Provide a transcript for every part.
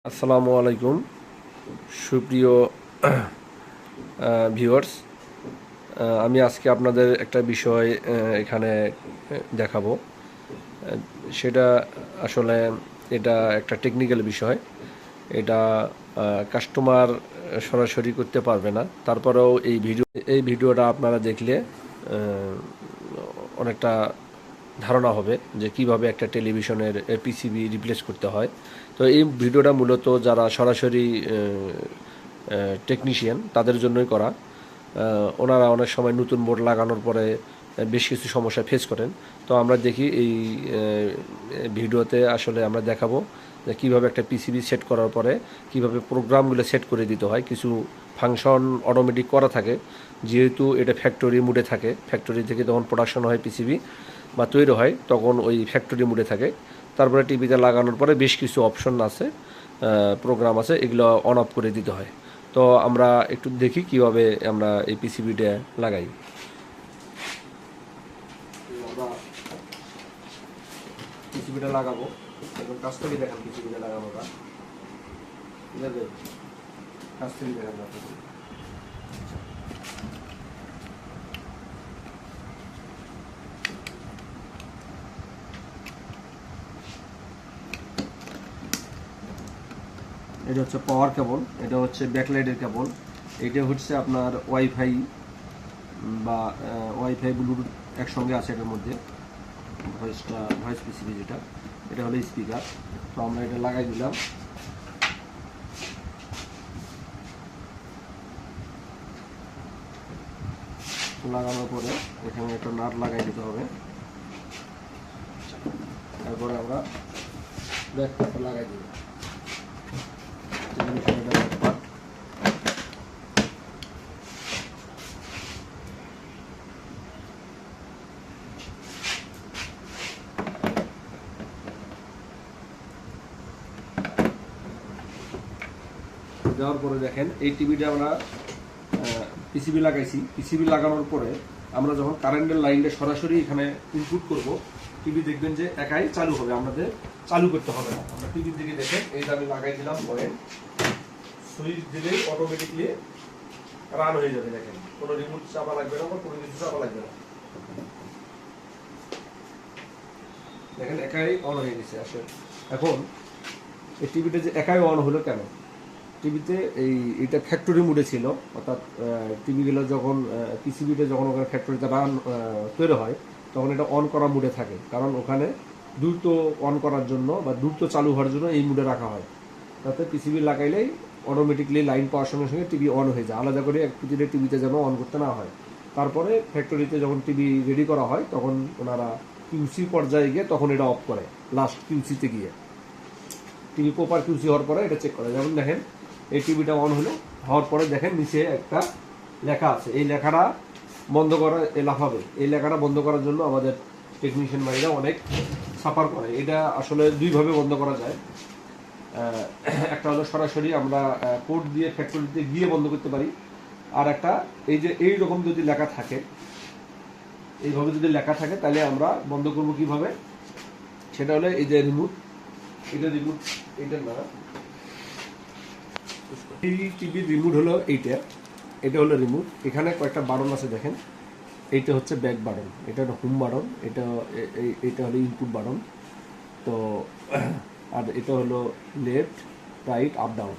আসসালামু আলাইকুম সুপ্রিয় ভিউয়ার্স। আমি আজকে আপনাদের একটা বিষয় এখানে দেখাবো। সেটা আসলে এটা একটা টেকনিক্যাল বিষয়। এটা কাস্টমার সরাসরি করতে পারবে না। তারপরেও এই ভিডিওটা আপনারা দেখলে অনেকটা ধারণা হবে যে কিভাবে একটা টেলিভিশনের পিসিবি রিপ্লেস করতে হয়। তো এই ভিডিওটা মূলত যারা সরাসরি টেকনিশিয়ান তাদের জন্যই করা। ওনারা অনেক সময় নতুন বোর্ড লাগানোর পরে বেশ কিছু সমস্যা ফেস করেন। তো আমরা দেখি এই ভিডিওতে আসলে আমরা দেখাবো যে কীভাবে একটা পিসিবি সেট করার পরে কীভাবে প্রোগ্রামগুলো সেট করে দিতে হয়। কিছু ফাংশন অটোমেটিক করা থাকে, যেহেতু এটা ফ্যাক্টরি মুডে থাকে। ফ্যাক্টরি থেকে যখন প্রোডাকশন হয় পিসিবি বা তৈরি হয় তখন ওই ফ্যাক্টরি মুডে থাকে। তারপরে টিভিতে লাগানোর পরে বেশ কিছু অপশন আছে, প্রোগ্রাম আছে, এগুলো অন অফ করে দিতে হয়। তো আমরা একটু দেখি কিভাবে আমরা এই পিসিবিটা লাগাই। আমরা পিসিবিটা লাগাবো, এখন কাছ থেকে দেখান পিসিবিটা লাগানোটা। ঠিক আছে, কাছ থেকে দেখান আপনাকে। এটা হচ্ছে পাওয়ার কেবল, এটা হচ্ছে ব্যাকলাইটের কেবল, এটা হচ্ছে আপনার ওয়াইফাই বা ওয়াইফাই ব্লুটুথ একসঙ্গে আছে এটার মধ্যে। ভয়েস পিসিবি যেটা, এটা হলো স্পিকার। তো আমরা এটা লাগাই দিলাম। লাগানোর পরে এখানে একটা নাট লাগাই দিতে হবে। তারপরে আমরা ব্যাকপার্টটা লাগাই দিব। ব্যাকপার্ট দেওয়ার পরে দেখেন এই টিভিটা আমরা পিসিবি লাগাইছি। পিসিবি লাগানোর পরে আমরা যখন কারেন্টের লাইনটা সরাসরি এখানে ইনপুট করব, টিভি দেখবেন যে একাই চালু হবে, আমাদের চালু করতে হবে না। আমরা টিভির দিকে দেখেন এইটা আমি লাগাই দিলাম, পয়েন্ট সুইচ দিলেই অটোমেটিকলি রান হয়ে যাবে। দেখেন কোনো রিমোট চাপা লাগবে না বা কোনো কিছু চাপা লাগবে না। দেখেন একাই অন হয়ে গেছে। আসে এখন এই টিভিটা যে একাই অন হলো কেন? টিভিতে এটা ফ্যাক্টরি মুডে ছিল, অর্থাৎ টিভিগুলো যখন পিসিবিটা যখন ওখানে ফ্যাক্টরিতে রান তৈরি হয় তখন এটা অন করা মুডে থাকে, কারণ ওখানে দ্রুত অন করার জন্য বা দ্রুত চালু হওয়ার জন্য এই মুডে রাখা হয়। তাতে পিসিবি লাগাইলেই অটোমেটিকলি লাইন পাওয়ার সঙ্গে সঙ্গে টিভি অন হয়ে যায়, আলাদা করে এক প্রতিটা টিভিতে যেন অন করতে না হয়। তারপরে ফ্যাক্টরিতে যখন টিভি রেডি করা হয় তখন ওনারা কিউসি পর্যায়ে গিয়ে তখন এটা অফ করে, লাস্ট কিউসিতে গিয়ে। টিভি প্রপার কিউসি হওয়ার পরে এটা চেক করে। যেমন দেখেন এই টিভিটা অন হলো, হওয়ার পরে দেখেন নিচে একটা লেখা আছে, এই লেখাটা বন্ধ করা লাফাবে। এই লেখাটা বন্ধ করার জন্য আমাদের টেকনিশিয়ান ভাইরা অনেক সাফার করে। এটা আসলে দুইভাবে বন্ধ করা যায়। একটা হলো সরাসরি আমরা কোড দিয়ে ফ্যাক্টরিতে গিয়ে বন্ধ করতে পারি, আর একটা এই যে এইরকম যদি লেখা থাকে, এইভাবে যদি লেখা থাকে তাহলে আমরা বন্ধ করব কিভাবে, সেটা হলো এই যে রিমোট, এটা রিমোট, এইটা না, এই টিভির রিমোট হলো এইটা, এটা হলো রিমোট। এখানে কয়েকটা বাটন আছে দেখেন, এইটা হচ্ছে ব্যাক বাটন, এটা হলো হোম বাটন, এটা হলো ইনপুট বাটন। তো আর এটা হলো লেফট, রাইট, আপ, ডাউন।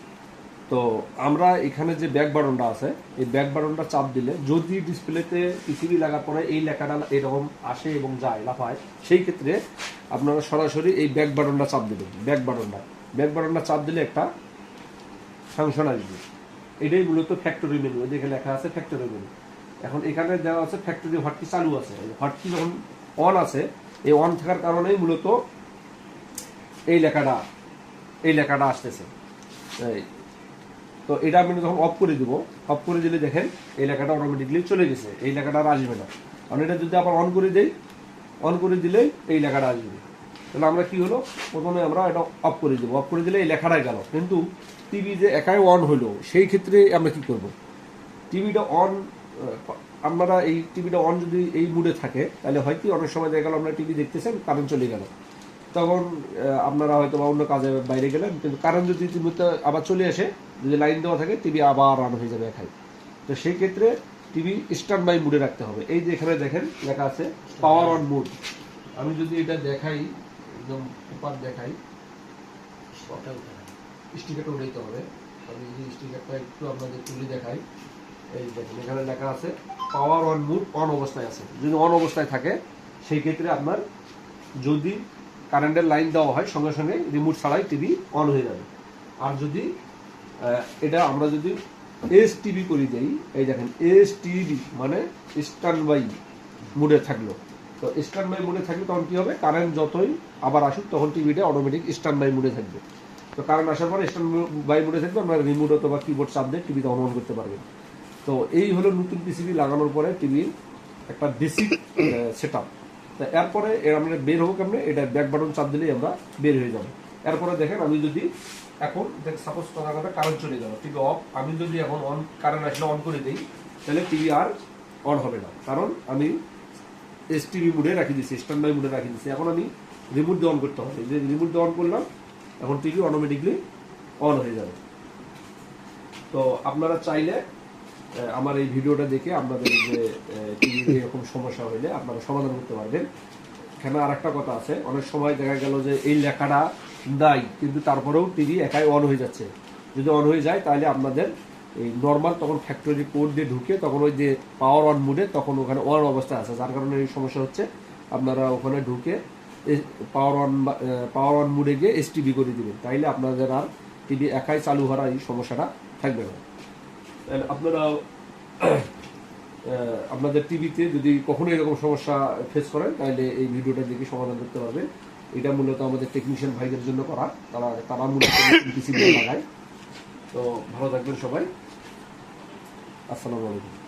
তো আমরা এখানে যে ব্যাক বাটনটা আছে, এই ব্যাক বাটনটা চাপ দিলে যদি ডিসপ্লেতে পিসিবি লাগার পরে এই লেখাটা এরকম আসে এবং যায় লাফায়, সেই ক্ষেত্রে আপনারা সরাসরি এই ব্যাক বাটনটা চাপ দেবেন। ব্যাক বাটনটা চাপ দিলে একটা ফাংশন আসবে। এটাই মূলত ফ্যাক্টরি মেনু, যেখানে লেখা আছে ফ্যাক্টরি মেনু। এখন এখানে দেওয়া আছে ফ্যাক্টরি হটকি চালু আছে, হটকি যখন অন আছে, এই অন থাকার কারণেই মূলত এই লেখাটা আসতেছে। তো এটা আমি যখন অফ করে দিব, অফ করে দিলে দেখেন এই লেখাটা অটোমেটিকলি চলে গেছে, এই লেখাটা আর আসবে না। কারণ এটা যদি আবার অন করে দেই, অন করে দিলেই এই লেখাটা আসবে। তাহলে আমরা কি হলো, প্রথমে আমরা এটা অফ করে দেবো, অফ করে দিলে এই লেখাটাই গেল। কিন্তু টিভি যে একাই অন হলো, সেই ক্ষেত্রে আমরা কি করব, টিভিটা অন, আমরা এই টিভিটা অন যদি এই মুডে থাকে তাহলে হয় কি, অনেক সময় দেখা গেল আমরা টিভি দেখতেছেন, কারেন্ট চলে গেল, তখন আপনারা হয়তো বা অন্য কাজে বাইরে গেলেন, কিন্তু কারেন্ট যদি টিভিতে আবার চলে আসে, যদি লাইন দেওয়া থাকে টিভি আবার রান হয়ে যাবে একাই। তো সেই ক্ষেত্রে টিভি স্ট্যান্ড বাই মুডে রাখতে হবে। এই যে এখানে দেখেন লেখা আছে পাওয়ার অন মুড। আমি যদি এটা দেখাই, একদম উপর দেখাই, স্টিকারটা উঠাইতে হবে। আমি যদি স্টিকারটা একটু আপনাদের তুলে দেখাই, এই দেখেন এখানে লেখা আছে পাওয়ার অন মুড অন অবস্থায় আছে। যদি অন অবস্থায় থাকে সেই ক্ষেত্রে আপনার যদি কারেন্টের লাইন দেওয়া হয় সঙ্গে সঙ্গে রিমোট ছাড়াই টিভি অন হয়ে যাবে। আর যদি এটা আমরা যদি এস টিভি করে দেই, এই দেখেন এস টিভি মানে স্ট্যান্ড বাই মুডে থাকলো। তো স্ট্যান্ড বাই মুডে থাকলে তখন কি হবে, কারেন্ট যতই আবার আসুক তখন টিভিটা অটোমেটিক স্ট্যান্ড বাই মুডে থাকবে। তো কারেন্ট আসার পরে স্ট্যান্ড বাই মুডে থাকবে, আমরা রিমোট অথবা কিবোর্ড চাপ দিয়ে টিভিটা অন করতে পারবেন। তো এই হলো নতুন পিসিবি লাগানোর পরে টিভির একটা বেসিক সেট আপ। তা এরপরে আমরা বের হবো কেমনে, এটা ব্যাক বাটন চাপ দিলেই আমরা বের হয়ে যাবো। এরপরে দেখেন আমি যদি এখন সাপোজ কথা কারেন্ট চলে গেল, টিভি অফ, আমি যদি এখন অন কারেন্ট আসলে অন করে দিই তাহলে টিভি আর অন হবে না, কারণ আমি এস টিভি মুডে রাখি দিচ্ছি, স্ট্যান্ড বাই মুডে রাখি দিচ্ছি। এখন আমি রিমোট দিয়ে অন করতে হবে, যে রিমোট দিয়ে অন করলাম এখন টিভি অটোমেটিকলি অন হয়ে যাবে। তো আপনারা চাইলে আমার এই ভিডিওটা দেখে আপনাদের যে টিভিতে এরকম সমস্যা হইলে আপনারা সমাধান করতে পারবেন। এখানে আর একটা কথা আছে, অনেক সময় দেখা গেল যে এই লেখাটা নাই কিন্তু তারপরেও টিভি একাই অন হয়ে যাচ্ছে। যদি অন হয়ে যায় তাহলে আপনাদের এই নর্মাল তখন ফ্যাক্টরি কোড দিয়ে ঢুকে তখন ওই যে পাওয়ার অন মুডে তখন ওখানে অন অবস্থায় আছে, যার কারণে এই সমস্যা হচ্ছে। আপনারা ওখানে ঢুকে পাওয়ার অন মুডে গিয়ে এস টিভি করে দিবেন, তাইলে আপনাদের আর টিভি একাই চালু হওয়ার এই সমস্যাটা থাকবে না। আপনারা আপনাদের টিভিতে যদি কখনো এরকম সমস্যা ফেস করেন তাহলে এই ভিডিওটা দেখে সমাধান করতে পারবেন। এটা মূলত আমাদের টেকনিশিয়ান ভাইদের জন্য করা, তারা মূলত পিসি লাগায়। তো ভালো থাকবেন সবাই, আসসালামু আলাইকুম।